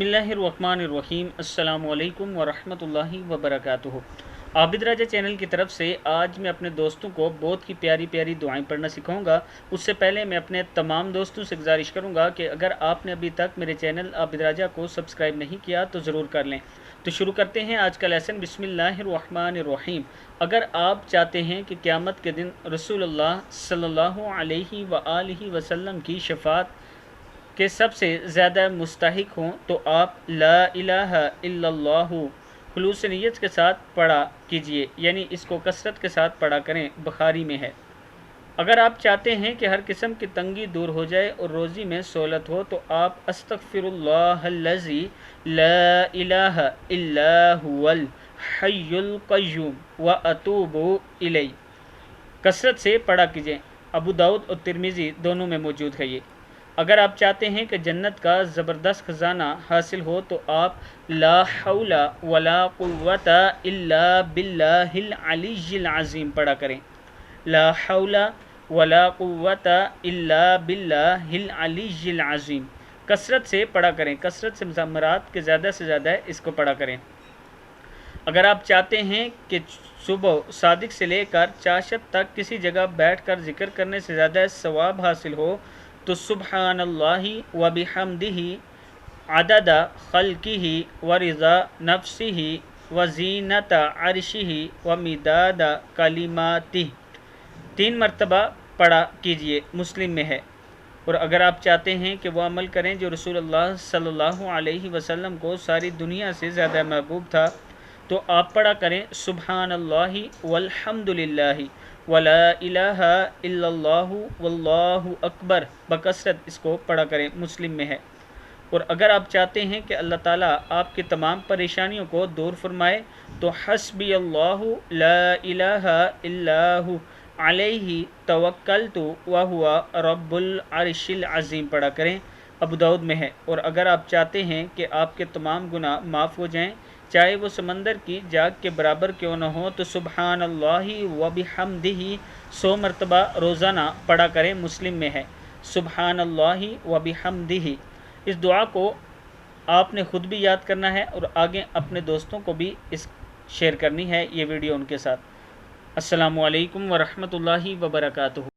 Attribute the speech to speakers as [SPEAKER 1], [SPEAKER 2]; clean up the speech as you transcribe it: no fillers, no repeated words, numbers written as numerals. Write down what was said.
[SPEAKER 1] बिस्मिल्लाहिर्रहमानिर्रहीम। अस्सलामु अलैकुम वरहमतुल्लाहि वबरकातुहू। आबिद राजा चैनल की तरफ से आज मैं अपने दोस्तों को बहुत ही प्यारी प्यारी दुआएं पढ़ना सिखाऊंगा। उससे पहले मैं अपने तमाम दोस्तों से गुजारिश करूंगा कि अगर आपने अभी तक मेरे चैनल आबिद राजा को सब्सक्राइब नहीं किया तो ज़रूर कर लें। तो शुरू करते हैं आज का लेसन। बिस्मिल्लाहिर्रहमानिर्रहीम। अगर आप चाहते हैं कि क़यामत के दिन रसूलुल्लाह सल्लल्लाहु अलैहि वआलिहि वसल्लम की शफ़ाअत के सबसे ज़्यादा मुस्तहिक हों तो आप ला इलाहा इल्लल्लाहु खुलूस नियत के साथ पढ़ा कीजिए, यानी इसको कसरत के साथ पढ़ा करें। बुखारी में है। अगर आप चाहते हैं कि हर किस्म की तंगी दूर हो जाए और रोज़ी में सहूलत हो तो आप अस्तग़फिरुल्लाहल्लज़ी ला इलाहा इल्ला हुवल हय्युल क़य्यूम व अतूबु इलैह कसरत से पढ़ा कीजिए। अबू दाऊद और तिरमिज़ी दोनों में मौजूद है ये। अगर आप चाहते हैं कि जन्नत का ज़बरदस्त ख़जाना हासिल हो तो आप ला हौला वला कुव्वता इल्ला बिल्लाहिल अलिय्यिल अज़ीम पढ़ा करें। ला हौला वला कुव्वता इल्ला बिल्लाहिल अलिय्यिल अज़ीम कसरत से पढ़ा करें। कसरत से मुराद के ज़्यादा से ज़्यादा इसको पढ़ा करें। अगर आप चाहते हैं कि सुबह सादिक से लेकर चाशत तक किसी जगह बैठकर ज़िक्र करने से ज़्यादा सवाब हासिल हो तो सुब्हानल्लाहि व बिहम्दिही अददा खल्किही व रिज़ा नफ्सिही व ज़ीनता अर्शिही व मिदादा कलिमातिही 3 मरतबा पढ़ा कीजिए। मुस्लिम में है। और अगर आप चाहते हैं कि वह अमल करें जो रसूलुल्लाह सल्लल्लाहु अलैहि वसल्लम को सारी दुनिया से ज़्यादा महबूब था तो आप पढ़ा करें सुब्हानल्लाहि वल्हम्दुलिल्लाहि वला इलाहा इल्लल्लाहु वल्लाहु अकबर बकसरत इसको पढ़ा करें। मुस्लिम में है। और अगर आप चाहते हैं कि अल्लाह ताला आपकी तमाम परेशानियों को दूर फरमाए तो हस्बी अल्लाहु ला इलाहा इल्लाहु अलैहि तवक्कलतु व हुवा रब्बुल अर्शिल अज़ीम पढ़ा करें। अबू दाऊद में है। और अगर आप चाहते हैं कि आपके तमाम गुनाह माफ़ हो जाएं, चाहे वो समंदर की जाग के बराबर क्यों न हो, तो सुब्हानल्लाहि व बिहम्दिही 100 मरतबा रोज़ाना पढ़ा करें। मुस्लिम में है। सुब्हानल्लाहि व बिहम्दिही। इस दुआ को आपने ख़ुद भी याद करना है और आगे अपने दोस्तों को भी इस शेयर करनी है ये वीडियो उनके साथ। अस्सलामु अलैकुम व रहमतुल्लाहि व बरकातुहू।